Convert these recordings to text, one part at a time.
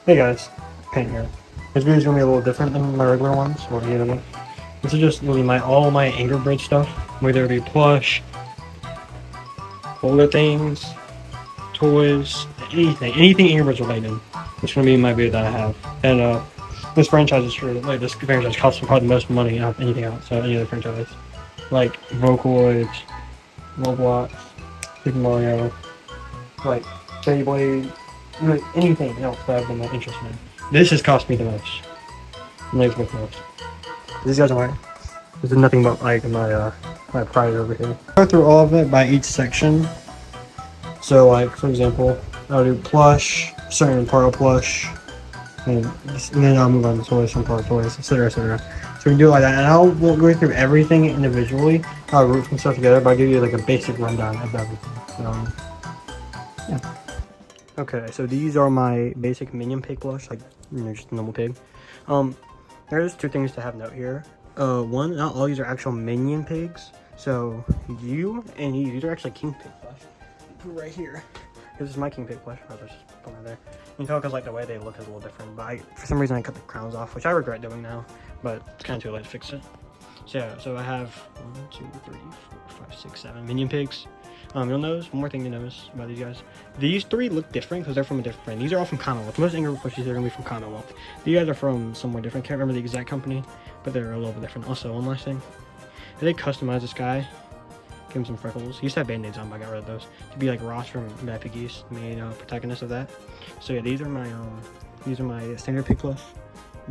Hey guys, Paint here. This video is gonna be a little different than my regular ones, or the other one. This is just really all my Angrybirds stuff, whether it be plush, older things, toys, anything Angrybirds related. It's gonna be my video that I have. And this franchise is true. Like, this franchise costs me probably the most money out of anything else, so any other franchise. Like Vocaloids, Roblox, Super Mario, like Beyblade, like anything else that I've been interested in. This has cost me the most. Nice with most. These guys are this is nothing but like my pride over here. Go through all of it by each section. So like for example, I'll do plush, certain part of plush, and then I'll move on to toys, some part of toys, etc., etc. So we can do it like that, and I'll go through everything individually. I'll group some stuff together, but I'll give you like a basic rundown of everything. Yeah. Okay, so these are my basic minion pig plush, like just a normal pig. There's two things to have note here. One, not all these are actual minion pigs. So you and these are actually king pig plush. Right here. This is my king pig plush. I'll just put it right there. You can tell because like the way they look is a little different. But for some reason I cut the crowns off, which I regret doing now. But it's kind of too late to fix it. So yeah, so I have 1, 2, 3, 4, 5, 6, 7 minion pigs. You'll notice one more thing to notice about these guys. These three look different because they're from a different brand. These are all from Commonwealth. Most Angry plushies are gonna be from Commonwealth. These guys are from somewhere different. Can't remember the exact company, but they're a little bit different. Also, one last thing, they customized this guy. Give him some freckles. He used to have band-aids on, but I got rid of those to be like Ross from Bad Piggies, the main protagonist of that. So yeah, these are my standard pig plush.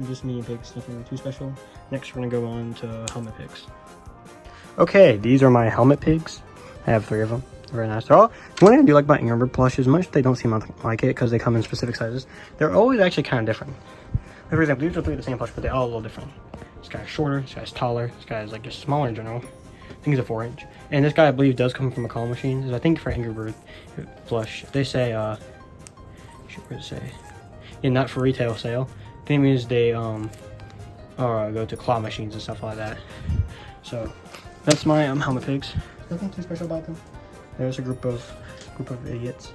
Just medium pigs, nothing too special. Next, we're gonna go on to helmet pigs. Okay, these are my helmet pigs. I have 3 of them. Very nice. They're all, one thing I do like about Angrybird plushes, much they don't seem like it because they come in specific sizes, they're always actually kind of different. Like, for example, these are 3 of the same plush, but they're all a little different. This guy's shorter, this guy's taller, this guy's like just smaller in general. I think he's a 4-inch. And this guy I believe does come from a claw machine. So I think for Angrybird plush, if they say what does it say? Yeah, not for retail sale. I think it means they go to claw machines and stuff like that. So that's my helmet pigs. Nothing too special about them. There's a group of idiots.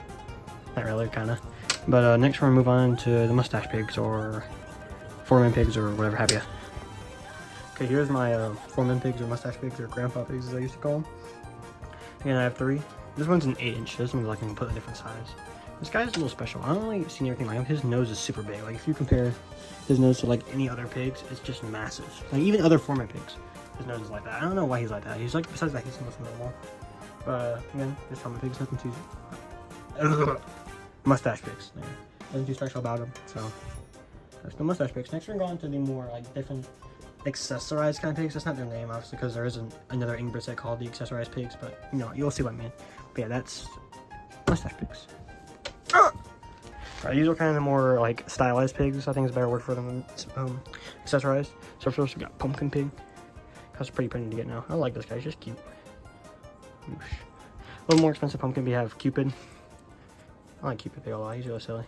Not really, kind of. But next we're gonna move on to the mustache pigs or foreman pigs or whatever have you. Okay, here's my foreman pigs or mustache pigs or grandpa pigs as I used to call them. And I have 3. This one's an 8-inch. This one's like a completely different size. This guy's a little special. I don't really see anything like him. His nose is super big. Like if you compare his nose to like any other pigs, it's just massive. Like even other foreman pigs, his nose is like that. I don't know why he's like that. He's like, besides that, he's the most normal. But again, this helmet pig's nothing too mustache pigs. Nothing too special about them. So that's the mustache pigs. Next we're going on to the more like different accessorized kind of pigs. That's not their name obviously because there isn't another Angrybird set called the accessorized pigs, but you know, you'll see what I mean. But yeah, that's mustache pigs. Alright, these are kind of the more like stylized pigs. I think is a better word for them than accessorized. So first we got pumpkin pig. That's pretty pretty to get now. I like this guy, he's just cute. A little more expensive pumpkin, we have Cupid. I like Cupid pig a lot, he's really silly.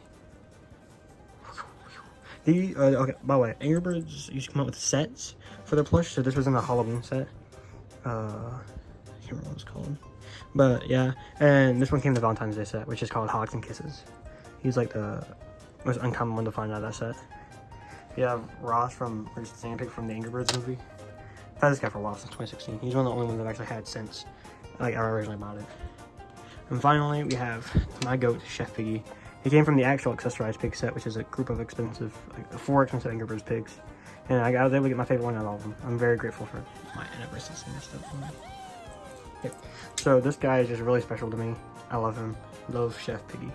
Okay, by the way, Angrybirds used to come out with sets for their plush, so this was in the Halloween set. I can't remember what it's called. But yeah, and this one came in the Valentine's Day set, which is called Hugs and Kisses. He's like the most uncommon one to find out of that set. You have Ross from, or just the pig from the Angrybirds movie. I've had this guy for a while, since 2016. He's one of the only ones I've actually had since like I originally bought it. And finally, we have my goat, Chef Piggy. He came from the actual accessorized pig set, which is a group of expensive, like 4 expensive Angrybirds pigs. And I was able to get my favorite one out of all of them. I'm very grateful for my anniversary and stuff. Yep. So this guy is just really special to me. I love him. Love Chef Piggy.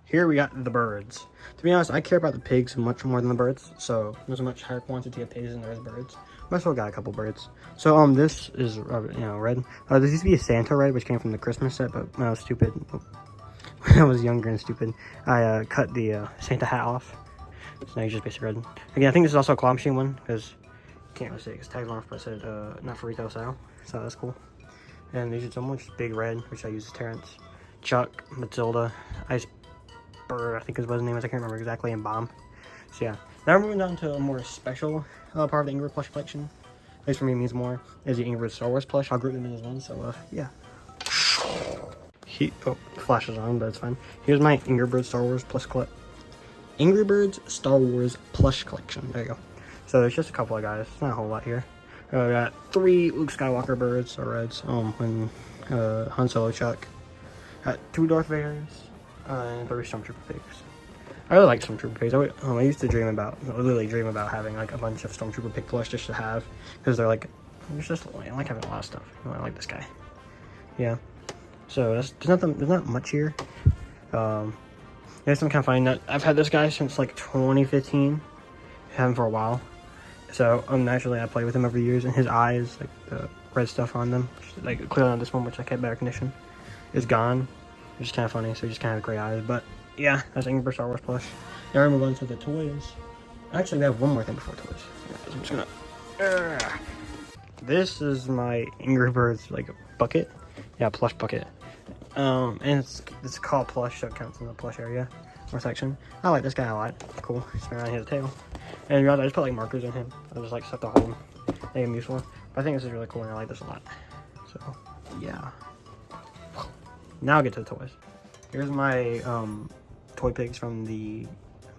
Here we got the birds. To be honest, I care about the pigs much more than the birds. So there's a much higher quantity of pigs than there is birds. But I still got a couple birds. So this is red. This used to be a Santa red, which came from the Christmas set, but when I was stupid, when I was younger and stupid, I cut the Santa hat off. So now you just basic red. Again, I think this is also a claw machine one because you can't really see it because tags on off, but I said not for retail sale. So that's cool. And these are some more just big red, which I use as Terrence, Chuck, Matilda, Iceberg, I think is what his name is. I can't remember exactly, and Bomb. So yeah. Now we're moving on to a more special part of the Angrybird plush collection. At least for me, it means more. Is the Angrybird Star Wars plush. I'll group them in as one. So yeah. flashes on, but it's fine. Here's my Angrybirds Star Wars Angrybirds Star Wars plush collection. There you go. So there's just a couple of guys. It's not a whole lot here. We got 3 Luke Skywalker birds, or Reds, when Han Solo Chuck. Got 2 Darth Vaders, and 3 Stormtrooper pigs. I really like Stormtrooper pigs. I used to literally dream about having like a bunch of Stormtrooper pig plush just to have, because they're like, I like having a lot of stuff. I like this guy. Yeah. So there's not much here. It's kind of funny that I've had this guy since like 2015. Had him for a while. So naturally I play with him over the years, and his eyes, like the red stuff on them, like clearly on this one, which I kept better condition, is gone. It's just kind of funny. So he just kind of have gray eyes. But yeah, that's Angrybirds Star Wars plush. Now we're moving on to the toys. Actually, we have one more thing before toys. So I'm just gonna. This is my Angrybirds like bucket. Yeah, plush bucket. And it's called plush, so it counts in the plush area or section. I like this guy a lot. Cool. He's around his tail. And I just put like markers in him. I just like stuff to hold him, make him useful. But I think this is really cool, and I like this a lot. So yeah. Now I'll get to the toys. Here's my toy pigs from the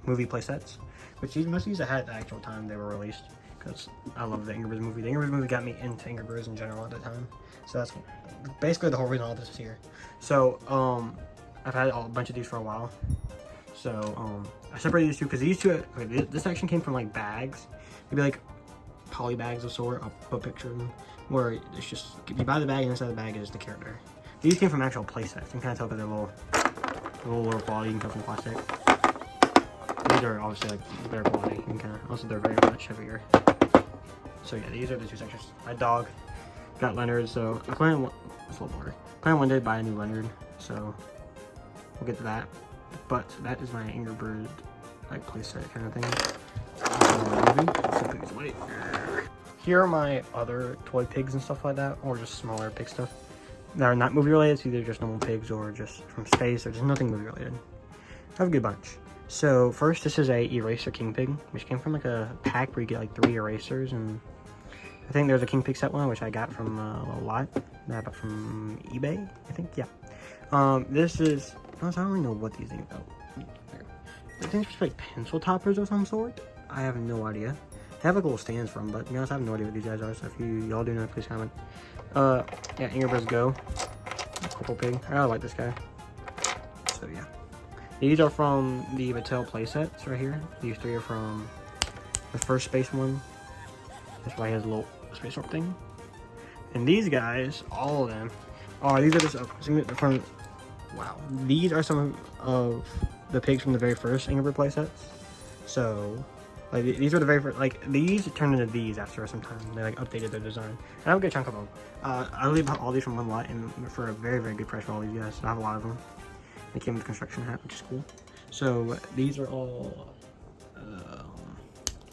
movie playsets, which most of these I had at the actual time they were released, because I love the Angrybirds movie. The Angrybirds movie got me into Angrybirds in general at the time. So that's basically the whole reason all this is here. So I've had a bunch of these for a while. So I separated these two because these two, okay, this section came from like bags, maybe like poly bags of sort. I'll put a picture of them, where it's just, you buy the bag and inside the bag is the character. These came from actual play sets. You can kind of tell by their little lower quality. You can tell from plastic. These are obviously like better quality. You can kind of, also they're very much heavier. So yeah, these are the two sections. My dog got Leonard, so I'm planning, it's a little blurry. Plan one day to buy a new Leonard, so we'll get to that. But that is my Angrybird like playset kind of thing. Here are my other toy pigs and stuff like that, or just smaller pig stuff that are not movie related. It's either just normal pigs or just from space or just nothing movie related. I have a good bunch. So first, this is a eraser king pig, which came from like a pack where you get like 3 erasers, and I think there's a king pig set one which I got from a lot that I bought from eBay, I think. Yeah. This is, I don't really know what these things are. I think it's just like pencil toppers of some sort. I have no idea. They have like little stands for them, but to be honest, I have no idea what these guys are. So if y'all do know, please comment. Yeah, Angrybirds Go. Purple pig. I really like this guy. So yeah, these are from the Mattel playsets right here. These 3 are from the first space one. That's why he has a little space warp thing. And these guys, all of them, these are just from. Wow, these are some of the pigs from the very first Angrybird playsets. So, like, these were the very first, like, these turned into these after some time. They, like, updated their design. And I have a good chunk of them. I really bought all these from one lot and for a very, very good price for all these guys. So I have a lot of them. They came with a construction hat, which is cool. So, these are all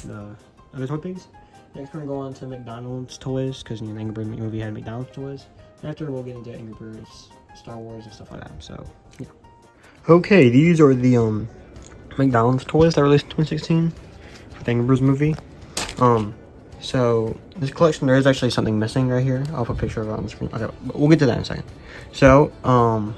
the other toy pigs. Next, we're going to go on to McDonald's toys, because, you know, the Angrybird movie had McDonald's toys. And after, we'll get into Angrybirds, Star Wars, and stuff like that. So, yeah. Okay, these are the McDonald's toys that were released in 2016 for the Angrybirds movie. So this collection, there is actually something missing right here. I'll put a picture of it on the screen. Okay, we'll get to that in a second. So, how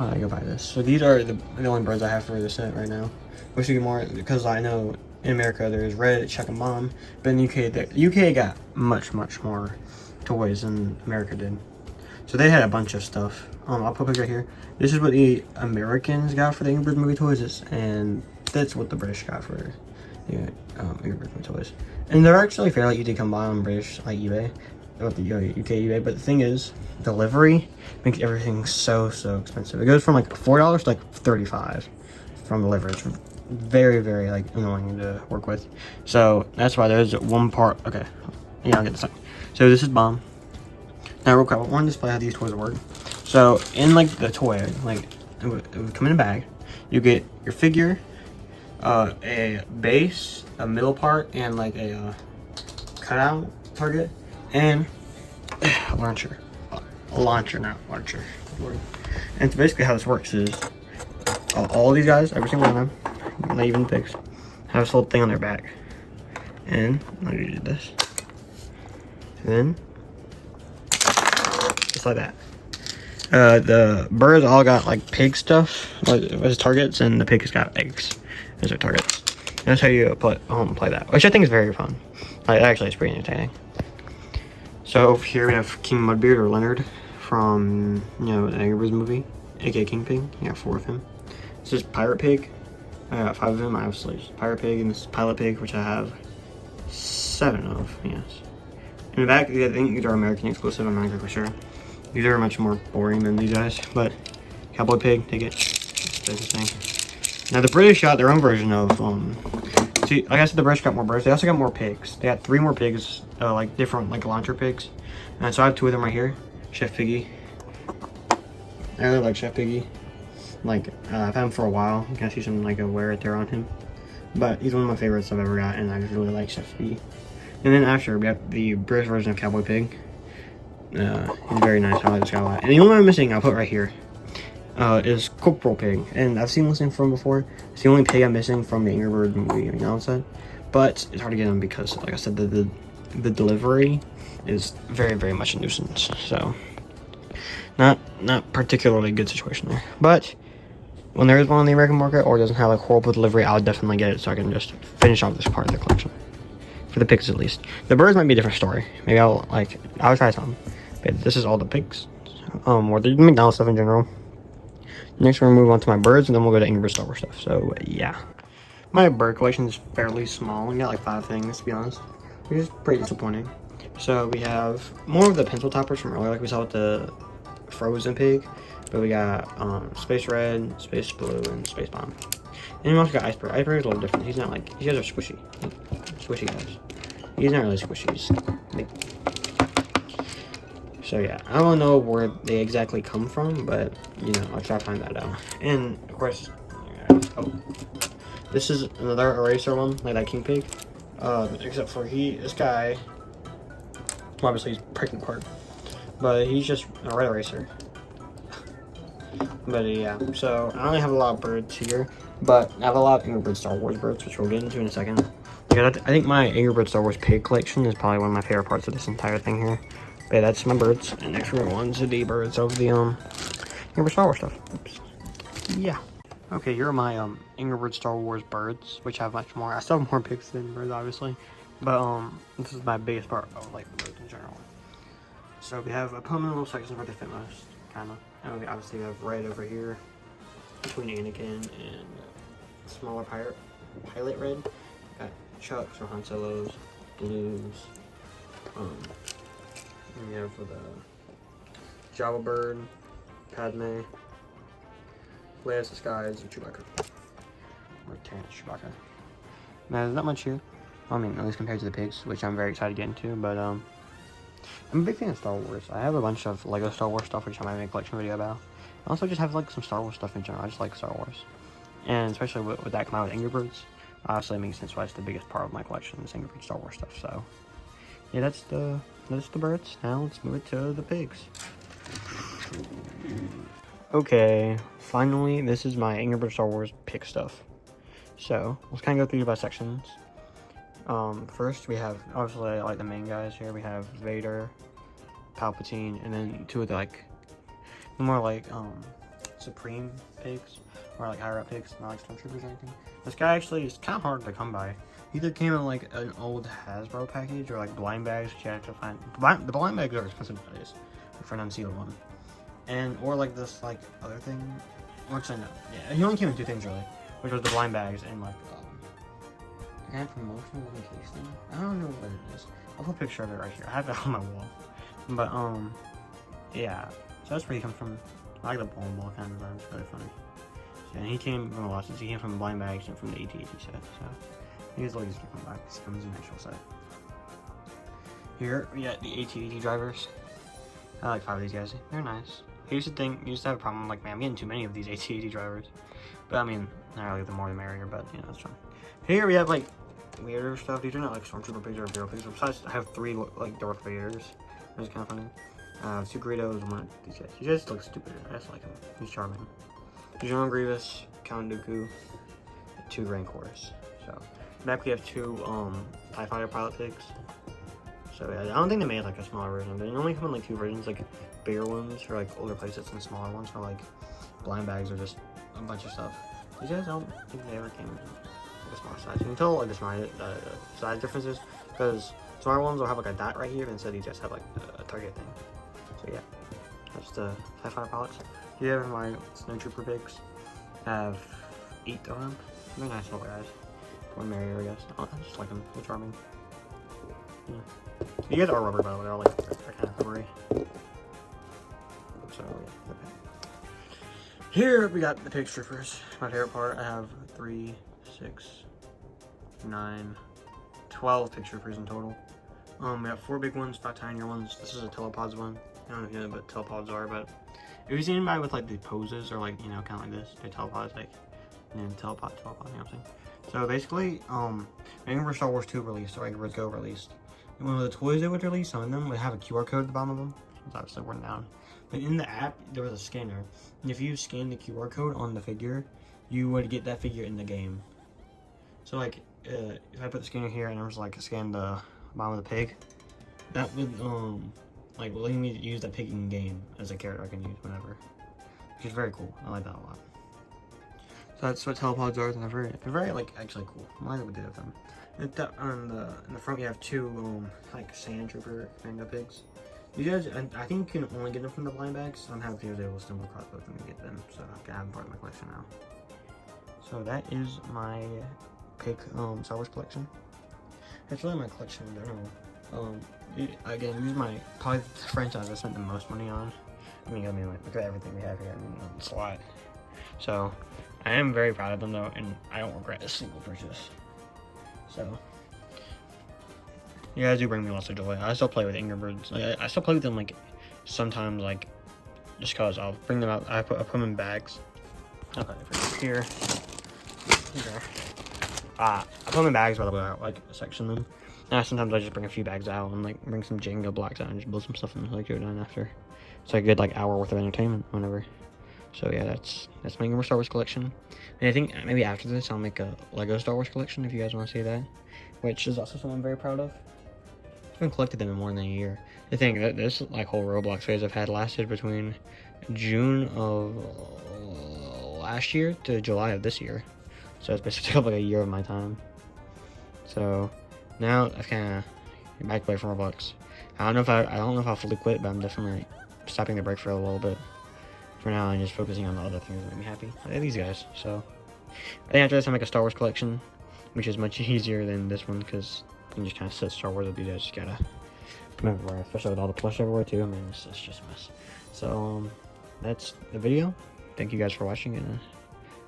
did I go by this? So these are the only birds I have for this set right now. Wish you get more, because I know in America there's Red, Chuck, and Mom, but in the UK, the UK got much more toys than America did. So they had a bunch of stuff. I'll put a picture right here. This is what the Americans got for the Angrybirds movie toys, and that's what the British got for the Angrybirds movie toys. And they're actually fairly easy to come by on British, like eBay, or the UK eBay. But the thing is, delivery makes everything so expensive. It goes from like $4 to like $35 from delivery. It's very like annoying to work with. So that's why there's one part. Okay, yeah, I'll get this up. So this is Bomb. Now real quick, I want to display how these toys work. So in like the toy, like it would come in a bag. You get your figure, a base, a middle part, and like a cutout target, and a launcher. And so basically how this works is all these guys, every single one of them, not even pigs, have this little thing on their back. And I'll do this. And then just like that. The birds all got like pig stuff as targets, and the pigs got eggs as their targets. And that's how you play that, which I think is very fun. Actually, it's pretty entertaining. So over here we have King Mudbeard, or Leonard, from the Angrybirds movie, aka Kingpin. You got 4 of him. This is Pirate Pig. I got 5 of them. I obviously Pirate Pig, and this is Pilot Pig, which I have 7 of. Yes. In the back, I think these are American exclusive. I'm not exactly sure. These are much more boring than these guys, but Cowboy Pig, take it. It's interesting. Now the British got their own version of see, like I said, the British got more birds. They also got more pigs. They got 3 more pigs, like different, like launcher pigs. And so I have 2 of them right here. Chef Piggy. I really like Chef Piggy. Like I've had him for a while. You can see some like a wear right there on him. But he's one of my favorites I've ever got, and I just really like Chef Piggy. And then after we have the British version of Cowboy Pig. He's very nice. I like this guy a lot. And the only one I'm missing, I'll put right here, is Corporal Pig. And I've seen this thing from before. It's the only pig I'm missing from the Angrybird movie, you know what I'm saying? But it's hard to get him because, like I said, the delivery is very, very much a nuisance. So, not particularly good situation there. But when there is one on the American market or doesn't have like horrible delivery, I'll definitely get it so I can just finish off this part of the collection. For the pigs, at least. The birds might be a different story. Maybe I'll try some. But this is all the pigs. Or the McDonald's stuff in general. Next, we're gonna move on to my birds, and then we'll go to Angrybirds Star Wars stuff. So, yeah. My bird collection is fairly small. I got like 5 things, to be honest. Which is pretty disappointing. So, we have more of the pencil toppers from earlier, like we saw with the Frozen Pig. But we got Space Red, Space Blue, and Space Bomb. And we also got Iceberg. Iceberg is a little different. He's not like, these guys are squishy. Squishy guys. He's not really squishy. He's big. So yeah, I don't know where they exactly come from, but I'll try to find that out. And of course, this is another eraser one, like that King Pig. Except for this guy, obviously he's breaking apart, but he's just a red eraser. But yeah, so I only have a lot of birds here, but I have a lot of Angrybirds Star Wars birds, which we'll get into in a second. Because I think my Angrybirds Star Wars pig collection is probably one of my favorite parts of this entire thing here. But yeah, that's my birds. And next we're on to the birds of the Angrybirds Star Wars stuff. Oops. Yeah. Okay, here are my Angrybirds Star Wars birds, which have much more. I still have more pigs than birds, obviously. But this is my biggest part of like birds in general. So we have a little sections where they fit most, kinda. And we obviously have red over here between Anakin and smaller pilot red. Got Chucks or Han Solos, blues. And we have for the Java Bird, Padme, Leia Skies, and Chewbacca. Or Terrence Chewbacca. Now there's not much here. I mean, at least compared to the pigs, which I'm very excited to get into, but I'm a big fan of Star Wars. I have a bunch of Lego Star Wars stuff, which I might make a collection video about. I also just have like some Star Wars stuff in general. I just like Star Wars. And especially with that coming out with Angrybirds, obviously it makes sense why it's the biggest part of my collection is Angrybirds Star Wars stuff. So yeah, that's the birds. Now let's move it to the pigs. Okay, finally, this is my Angrybirds Star Wars pig stuff. So let's kind of go through by sections. First we have obviously like the main guys here. We have Vader, Palpatine, and then 2 of the the more like Supreme pigs, or like higher up pigs, not like Stormtroopers or anything. This guy actually is kind of hard to come by. He either came in like an old Hasbro package or like blind bags, which you have to find. The blind bags are expensive nowadays for an unsealed one, or like this like other thing. Actually no, yeah, he only came in 2 things really, which was the blind bags and like and promotional case thing. I don't know what it is. I'll put a picture of it right here. I have it on my wall. But yeah. So that's where he comes from. I like the ball kind of design. It's really funny. So, and he came from a lot. He came from blind bags and from the AT-AT set. So he has all these different bags. This comes in the actual set. Here we got the AT-AT drivers. I like 5 of these guys. They're nice. Here's the thing. You just have a problem like, man, I'm getting too many of these AT-AT drivers. But I mean, not really, the more the merrier. But it's fine. Here we have like weirder stuff. These are not like Stormtrooper pigs or Imperial pigs. Besides, I have 3 like Darth Vaders. Which is kind of funny. 2 Greedos and 1 of these guys. These guys look stupid. I just like him. He's charming. General Grievous, Count Dooku, 2 Rancors. So back we have 2 TIE Fighter pilot pigs. So yeah, I don't think they made like a smaller version. They normally come in like 2 versions, like bigger ones for like older playsets and smaller ones for like blind bags or just a bunch of stuff. These guys, I don't think they ever came in like a smaller size. You can tell like the size differences because smaller ones will have like a dot right here, and instead these guys have like a target thing. So yeah, that's the Sapphire palettes. Here are my Snow Trooper pigs. I have 8 of them. Very nice little guys. One merrier, I guess. I just like them. They're charming. Yeah. You guys are rubber, by the way. They're all like they're kind of rubbery. So yeah. Okay. Here we got the pig strippers. My favorite part. I have 3, 6, 9, 12 pig strippers in total. We got 4 big ones, 5 tinier ones. This is a telepods one. I don't know if you know what telepods are, but if you've seen anybody with like the poses or like, you know, kind of like this, they telepods like, and then telepod, you know what I'm saying? So basically, whenever Star Wars 2 released or Angrybirds Go released, and one of the toys they would release, some of them would have a QR code at the bottom of them. It's obviously worn down. But in the app, there was a scanner, and if you scan the QR code on the figure, you would get that figure in the game. So like, if I put the scanner here and I was like scan the bottom of the pig, that would like let me use that pig in game as a character I can use whenever, which is very cool. I like that a lot. So that's what telepods are. They're very like actually cool. I like what we did with them. In the front, you have 2 like Sand Trooper Commando pigs. You guys, I think you can only get them from the blind bags. I don't have videos able to stumble across both of them and get them, so I can have them part of my collection now. So that is my pig Star Wars collection. That's really my collection in general. Again, these are my probably the franchise I spent the most money on. I mean, like, look at everything we have here. I mean, it's a lot. So I am very proud of them though, and I don't regret a single purchase. So yeah, they do bring me lots of joy. I still play with Angrybirds. I still play with them like sometimes, like just cause I'll bring them out. I put them in bags. Okay, here. I put them in bags by the way. I like section them. And sometimes I just bring a few bags out and like bring some Jenga blocks out and just build some stuff and like go down after. It's like a good like hour worth of entertainment whenever. So yeah, that's my Star Wars collection. And I think maybe after this I'll make a Lego Star Wars collection if you guys want to see that, which is also something I'm very proud of. I've been collecting them in more than a year. The thing that this like whole Roblox phase I've had lasted between June of last year to July of this year. So it's basically took up like a year of my time. So now I've kind of backed away from Roblox. I don't know if I'll fully quit, but I'm definitely like, stopping the break for a little bit. For now, I'm just focusing on the other things that make me happy. Like these guys. So I think after this, I'll make a Star Wars collection, which is much easier than this one because you can just kind of set Star Wars up. You guys just gotta come everywhere, especially with all the plush everywhere too. I mean, it's just a mess. So that's the video. Thank you guys for watching, and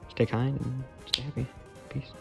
stay kind and stay happy. Peace.